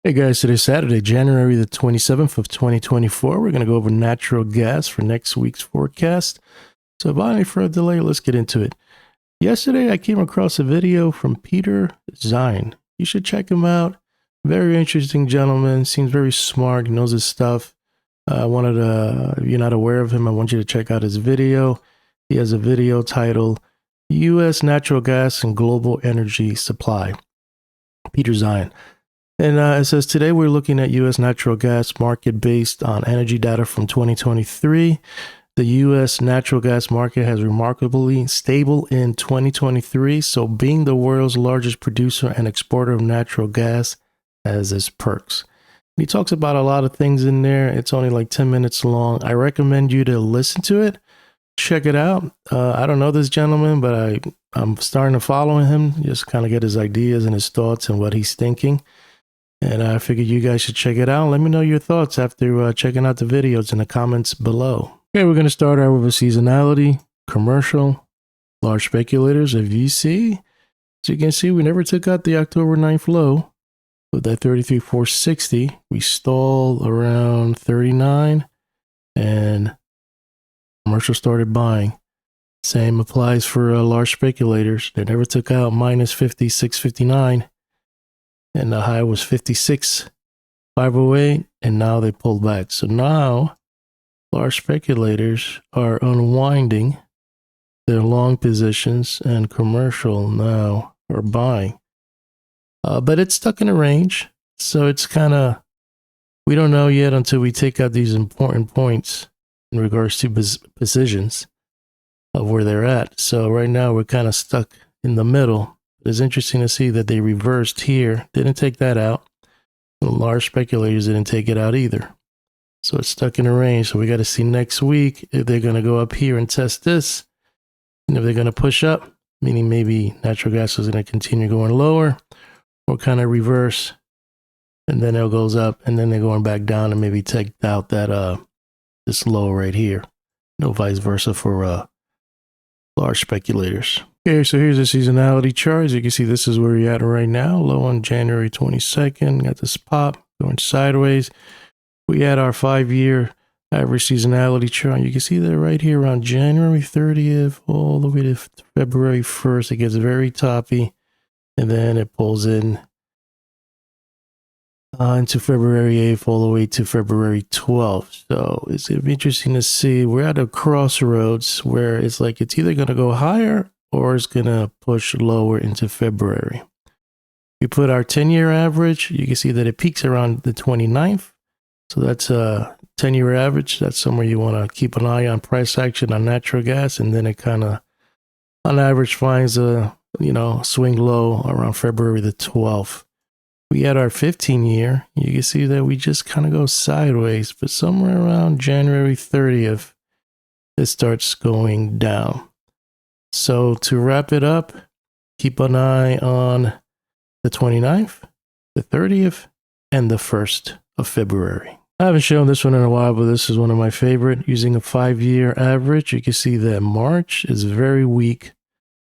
Hey guys, today's Saturday, January the 27th of 2024. We're going to go over natural gas for next week's forecast. So without any further delay, let's get into it. Yesterday, I came across a video from Peter Zeihan. You should check him out. Very interesting gentleman. Seems very smart. Knows his stuff. If you're not aware of him, I want you to check out his video. He has a video titled U.S. Natural Gas and Global Energy Supply. Peter Zeihan. And it says, today we're looking at U.S. natural gas market based on energy data from 2023. The U.S. natural gas market has remarkably stable in 2023. So being the world's largest producer and exporter of natural gas has its perks. He talks about a lot of things in there. It's only like 10 minutes long. I recommend you to listen to it. Check it out. I don't know this gentleman, but I'm starting to follow him, just kind of get his ideas and his thoughts and what he's thinking. And I figured you guys should check it out. Let me know your thoughts after checking out the videos in the comments below. Okay, we're going to start out with a seasonality, commercial, large speculators, a VC. As you can see, we never took out the October 9th low with that 33,460. We stalled around 39 and commercial started buying. Same applies for large speculators. They never took out minus 56.59. And the high was 56,508, and now they pulled back. So now large speculators are unwinding their long positions, and commercial now are buying. But it's stuck in a range, so it's kind of, we don't know yet until we take out these important points in regards to positions of where they're at. So right now we're kind of stuck in the middle. It's interesting to see that they reversed here. Didn't take that out. The large speculators didn't take it out either. So it's stuck in a range. So we got to see next week if they're going to go up here and test this. And if they're going to push up, meaning maybe natural gas is going to continue going lower or kind of reverse. And then it goes up and then they're going back down and maybe take out that this low right here. No vice versa for large speculators. Okay, so here's the seasonality chart. As you can see, this is where we're at right now. Low on January 22nd. Got this pop going sideways. We had our 5-year average seasonality chart. You can see that right here around January 30th all the way to February 1st. It gets very toppy. And then it pulls in into February 8th all the way to February 12th. So it's interesting to see. We're at a crossroads where it's like it's either going to go higher or it's going to push lower into February. We put our 10-year average. You can see that it peaks around the 29th. So that's a 10-year average. That's somewhere you want to keep an eye on price action on natural gas. And then it kind of, on average, finds a, swing low around February the 12th. We had our 15-year. You can see that we just kind of go sideways. But somewhere around January 30th, it starts going down. So to wrap it up, keep an eye on the 29th, the 30th, and the 1st of February. I haven't shown this one in a while, but this is one of my favorite. Using a 5-year average, you can see that March is very weak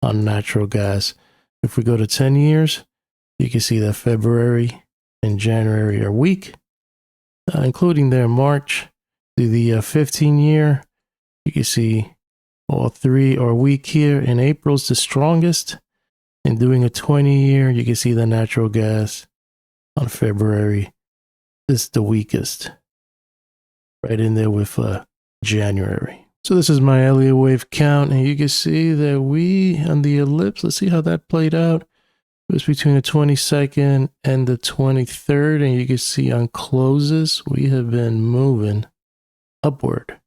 on natural gas. If we go to 10 years, you can see that February and January are weak, including their March. To the 15-year, you can see all three are weak here, and April's the strongest. And doing a 20-year, you can see the natural gas on February is the weakest. Right in there with January. So this is my Elliott wave count, and you can see that we, on the ellipse, let's see how that played out. It was between the 22nd and the 23rd, and you can see on closes, we have been moving upward.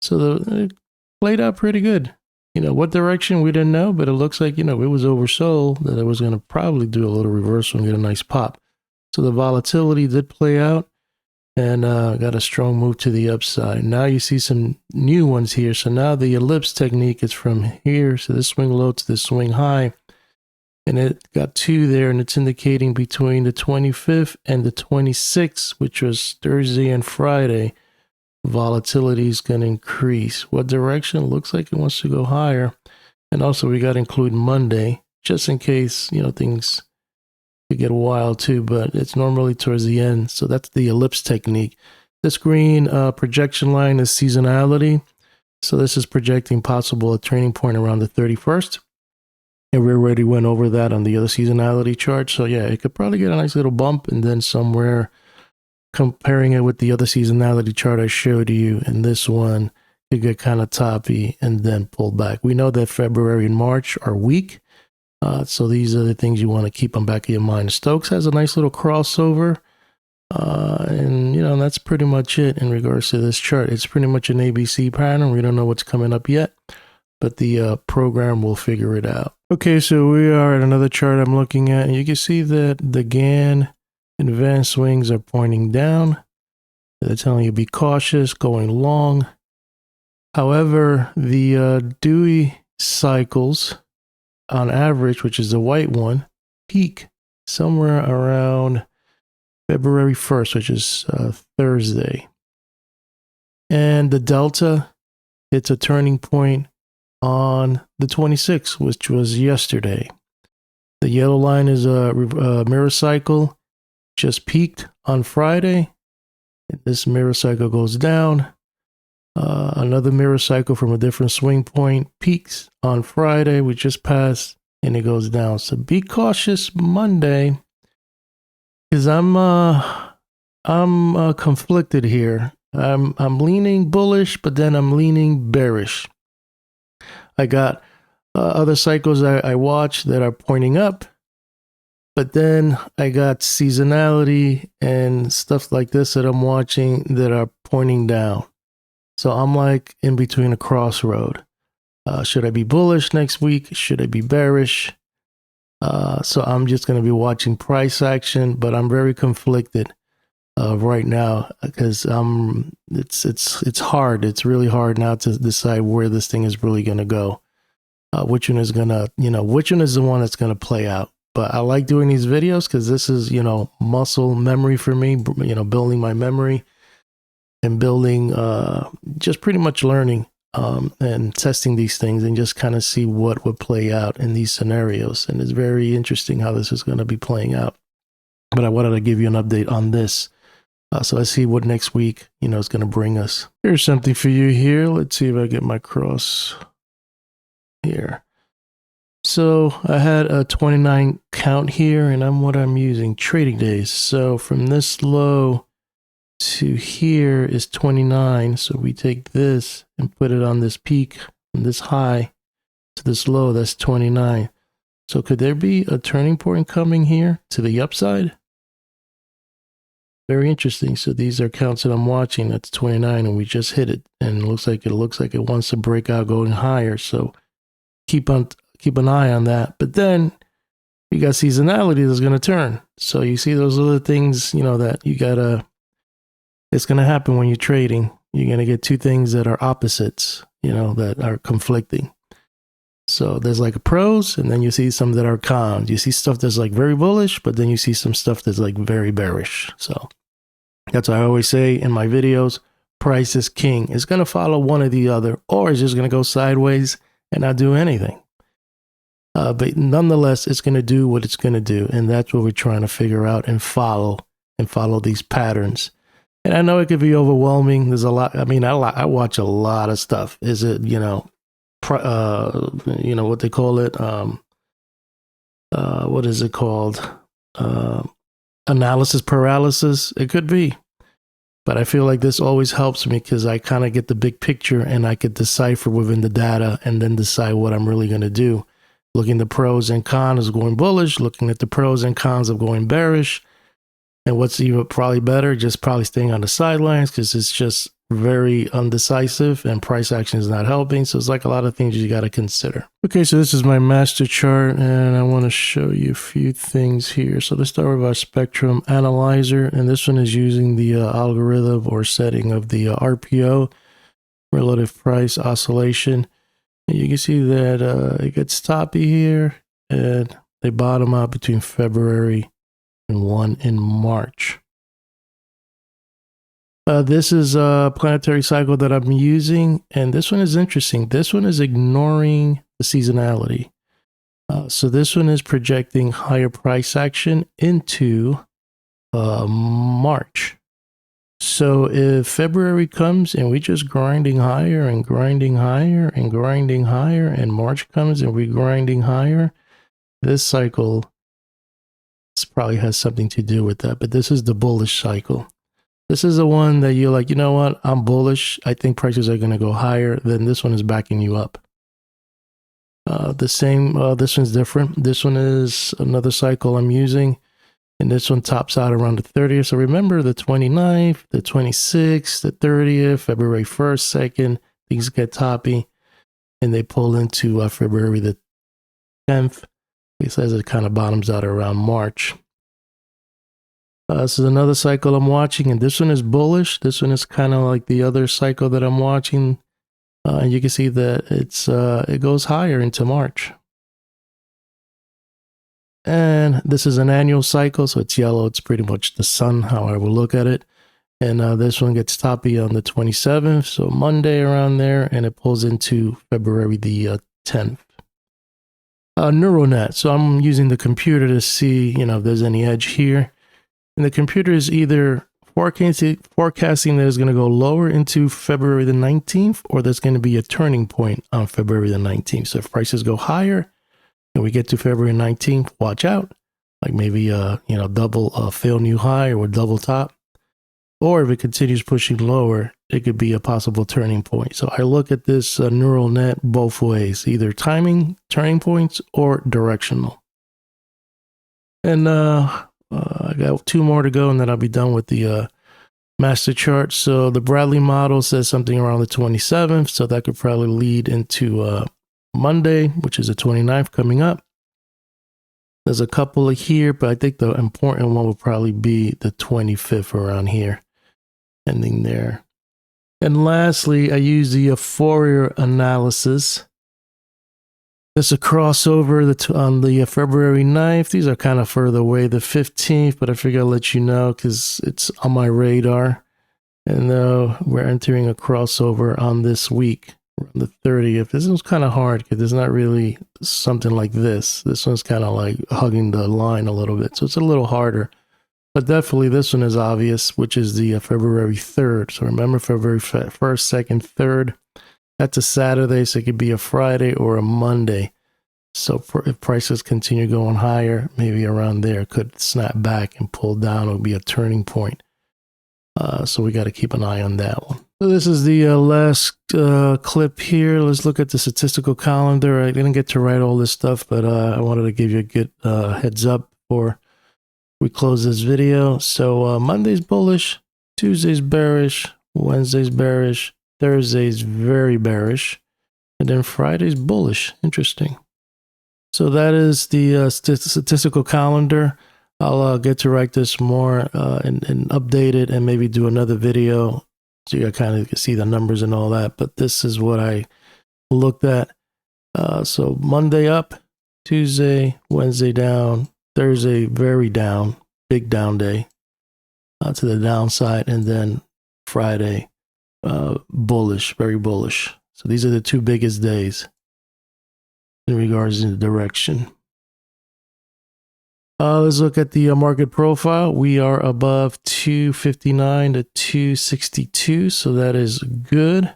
So it played out pretty good. What direction we didn't know, but it looks like, it was oversold, that it was going to probably do a little reversal and get a nice pop. So the volatility did play out and got a strong move to the upside. Now you see some new ones here. So now the ellipse technique is from here. So this swing low to the swing high. And it got 2 there, and it's indicating between the 25th and the 26th, which was Thursday and Friday, volatility is going to increase. What direction? Looks like it wants to go higher. And also we got to include Monday, just in case, things Could get a while too, but it's normally towards the end. So that's the ellipse technique. This green projection line is seasonality. So this is projecting possible a turning point around the 31st. And we already went over that on the other seasonality chart. So yeah, it could probably get a nice little bump, and then somewhere comparing it with the other seasonality chart I showed you, and this one could get kind of toppy and then pull back. We know that February and March are weak. So these are the things you want to keep on back of your mind. Stokes has a nice little crossover. And you know, that's pretty much it in regards to this chart. It's pretty much an ABC pattern. We don't know what's coming up yet, but the program will figure it out. Okay, so we are at another chart I'm looking at, and you can see that the Gann advanced swings are pointing down. They're telling you be cautious going long. However, the Dewey cycles on average, which is the white one, peak somewhere around February 1st, which is Thursday. And the delta hits a turning point on the 26th, which was yesterday. The yellow line is a mirror cycle, just peaked on Friday. This mirror cycle goes down. Another mirror cycle from a different swing point peaks on Friday, we just passed, and it goes down. So be cautious Monday, because I'm conflicted here. I'm leaning bullish, but then I'm leaning bearish. I got other cycles I watch that are pointing up, but then I got seasonality and stuff like this that I'm watching that are pointing down. So I'm like in between a crossroad. Should I be bullish next week? Should I be bearish? So I'm just going to be watching price action, but I'm very conflicted right now because it's hard. It's really hard now to decide where this thing is really going to go. Which one is going to, which one is the one that's going to play out. But I like doing these videos because this is, muscle memory for me, building my memory. And building, just pretty much learning and testing these things and just kind of see what would play out in these scenarios. And it's very interesting how this is going to be playing out. But I wanted to give you an update on this. So let's see what next week, is going to bring us. Here's something for you here. Let's see if I get my cross here. So I had a 29 count here, and I'm using trading days. So from this low to here is 29. So we take this and put it on this peak, from this high to this low, that's 29. So could there be a turning point coming here to the upside? Very interesting. So these are counts that I'm watching. That's 29, and we just hit it, and it looks like it wants to break out going higher. So keep an eye on that. But then you got seasonality that's going to turn. So you see those other things, that you gotta. It's going to happen when you're trading. You're going to get two things that are opposites, that are conflicting. So there's like a pros, and then you see some that are cons. You see stuff that's like very bullish, but then you see some stuff that's like very bearish. So that's what I always say in my videos. Price is king. It's going to follow one or the other, or it's just going to go sideways and not do anything. But nonetheless, it's going to do what it's going to do. And that's what we're trying to figure out and follow these patterns. And I know it could be overwhelming. There's a lot. I mean, I watch a lot of stuff. Is it, what they call it? What is it called? Analysis paralysis. It could be. But I feel like this always helps me because I kind of get the big picture and I could decipher within the data and then decide what I'm really going to do. Looking at the pros and cons of going bullish, looking at the pros and cons of going bearish. And what's even probably better, just probably staying on the sidelines because it's just very undecisive and price action is not helping. So it's like a lot of things you got to consider. Okay, so this is my master chart and I want to show you a few things here. So let's start with our spectrum analyzer. And this one is using the algorithm or setting of the RPO, relative price oscillation. And you can see that it gets toppy here and they bottom out between February and one in March. This is a planetary cycle that I'm using, and this one is interesting. This one is ignoring the seasonality. So this one is projecting higher price action into March. So if February comes and we just grinding higher and grinding higher and grinding higher, and March comes and we grinding higher, this cycle probably has something to do with that. But this is the bullish cycle. This is the one that you're like, you know what, I'm bullish. I think prices are going to go higher. Then this one is backing you up. This one's different. This one is another cycle I'm using. And this one tops out around the 30th. So remember the 29th, the 26th, the 30th, February 1st, 2nd, things get toppy. And they pull into February the 10th. It says it kind of bottoms out around March. This is another cycle I'm watching. And this one is bullish. This one is kind of like the other cycle that I'm watching. And you can see that it goes higher into March. And this is an annual cycle, so it's yellow. It's pretty much the sun, how I will look at it. And this one gets toppy on the 27th, so Monday around there, and it pulls into February the 10th. Neural net. So I'm using the computer to see, if there's any edge here. And the computer is either forecasting that it's going to go lower into February the 19th, or there's going to be a turning point on February the 19th. So if prices go higher, and we get to February 19th, watch out. Like maybe, double fail new high or double top. Or if it continues pushing lower, it could be a possible turning point. So I look at this neural net both ways, either timing, turning points, or directional. And I got 2 more to go, and then I'll be done with the master chart. So the Bradley model says something around the 27th. So that could probably lead into Monday, which is the 29th coming up. There's a couple of here, but I think the important one will probably be the 25th around here, ending there. And lastly, I use the Fourier analysis. There's a crossover on the February 9th. These are kind of further away, the 15th, but I figure I'll let you know because it's on my radar. And we're entering a crossover on this week. The 30th. This one's kind of hard because there's not really something like this. This one's kind of like hugging the line a little bit. So it's a little harder. But definitely this one is obvious, which is the February 3rd. So remember February 1st, 2nd, 3rd. That's a Saturday, so it could be a Friday or a Monday. So if prices continue going higher, maybe around there, it could snap back and pull down. It'll be a turning point. So we got to keep an eye on that one. So this is the last clip here. Let's look at the statistical calendar. I didn't get to write all this stuff, but I wanted to give you a good heads up before we close this video. So Monday's bullish, Tuesday's bearish, Wednesday's bearish, Thursday's very bearish, and then Friday's bullish. Interesting. So that is the statistical calendar. I'll get to write this more and update it and maybe do another video so you kind of see the numbers and all that. But this is what I looked at. So Monday up, Tuesday, Wednesday down, Thursday very down, big down day to the downside, and then Friday bullish, very bullish. So these are the 2 biggest days in regards to the direction. Let's look at the market profile. We are above 259 to 262, so that is good.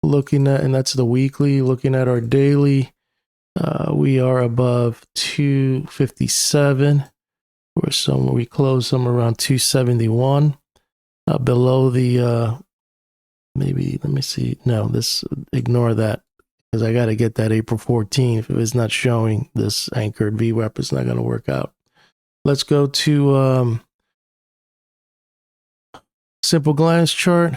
Looking at, and that's the weekly. Looking at our daily, we are above 257. We close somewhere around 271. Below the, maybe, let me see. No, ignore that. Because I got to get that April 14th. If it's not showing this anchored VWAP, it's not going to work out. Let's go to simple glance chart.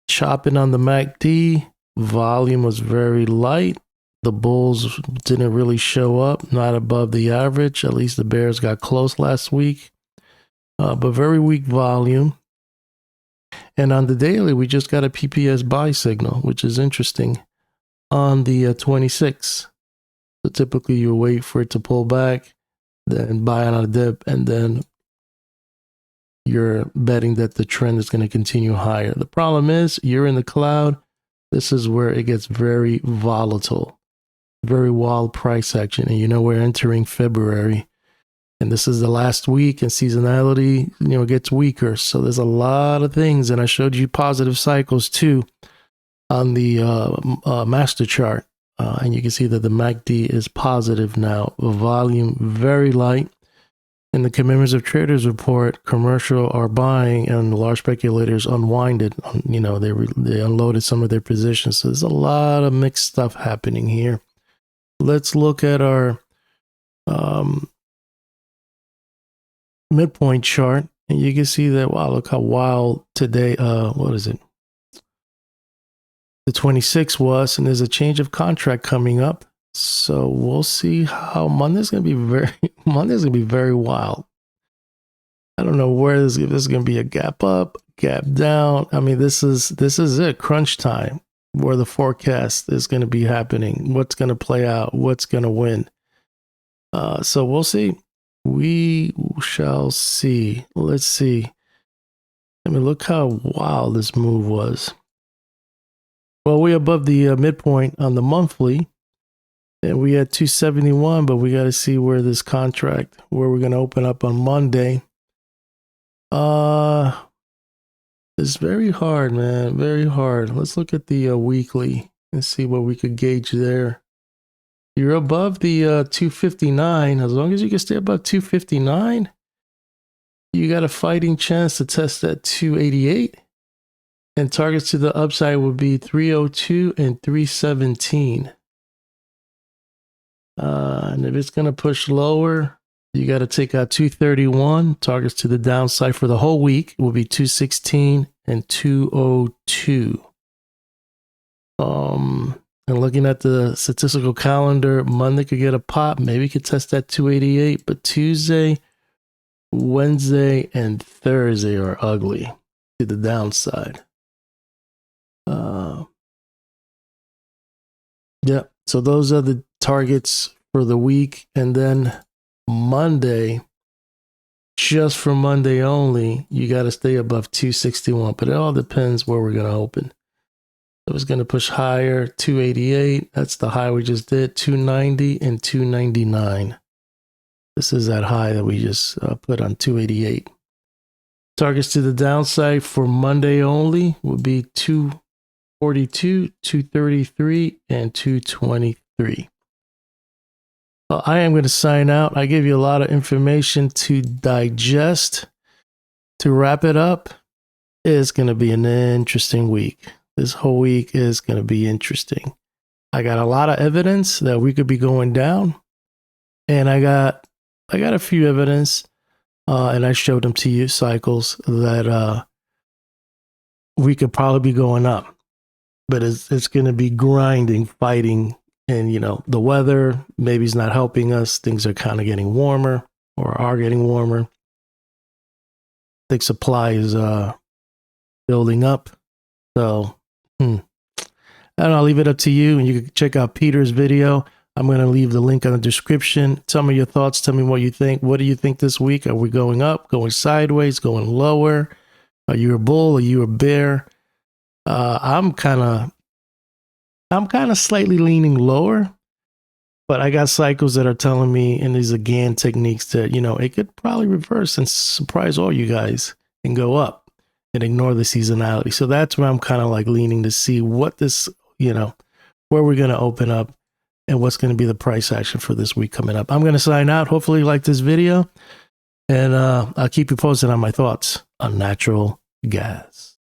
Chopping on the MACD. Volume was very light. The bulls didn't really show up. Not above the average. At least the bears got close last week. But very weak volume. And on the daily, we just got a PPS buy signal, which is interesting, on the 26th. So typically you wait for it to pull back, then buy on a dip, and then you're betting that the trend is going to continue higher. The problem is you're in the cloud. This is where it gets very volatile. very wild price action. And you know, we're entering February, and this is the last week, and seasonality, you know, gets weaker. So there's a lot of things. And I showed you positive cycles too on the master chart. And you can see that the MACD is positive now. Volume very light. In the commitments of traders report, commercial are buying and large speculators unwinded. You know, they unloaded some of their positions. So there's a lot of mixed stuff happening here. Let's look at our midpoint chart, and you can see that, wow, look how wild today, what is it? The 26th was, and there's a change of contract coming up. So we'll see how Monday's going to be very wild. I don't know where this is going to be, a gap up, gap down. I mean, this is it, crunch time, where the forecast is going to be happening, what's going to play out, what's going to win. So we'll see. We shall see. Let's see. I mean, look how wild this move was. Well, we're above the midpoint on the monthly, and we had 271, but we got to see where this contract, where we're going to open up on Monday. It's very hard, man. Very hard. Let's look at the weekly and see what we could gauge there. You're above the 259. As long as you can stay above 259, you got a fighting chance to test that 288. And targets to the upside would be 302 and 317. And if it's going to push lower, you got to take out 231. Targets to the downside for the whole week will be 216 and 202. And looking at the statistical calendar, Monday could get a pop. Maybe could test that 288. But Tuesday, Wednesday, and Thursday are ugly to the downside. Yeah, so those are the targets for the week. And then Monday, just for Monday only, you got to stay above 261. But it all depends where we're going to open. It was going to push higher, 288. That's the high we just did, 290 and 299. This is that high that we just put on 288. Targets to the downside for Monday only would be 242, 233, and 223. I am going to sign out. I gave you a lot of information to digest. To wrap it up, it's going to be an interesting week. This whole week is going to be interesting. I got a lot of evidence that we could be going down, and I got a few evidence, and I showed them to you, cycles that we could probably be going up, but it's going to be grinding, fighting, and you know the weather maybe is not helping us. Things are kind of getting warmer, or are getting warmer. I think supply is building up, so. And I'll leave it up to you, and you can check out Peter's video. I'm going to leave the link in the description. Tell me your thoughts. Tell me what you think. What do you think this week? Are we going up, going sideways, going lower? Are you a bull? Are you a bear? I'm kind of slightly leaning lower, but I got cycles that are telling me, and these are Gann techniques, that, you know, it could probably reverse and surprise all you guys and go up and ignore the seasonality. So that's where I'm kind of like leaning to see what this, you know, where we're going to open up and what's going to be the price action for this week coming up. I'm going to sign out. Hopefully you like this video, and I'll keep you posted on my thoughts on natural gas.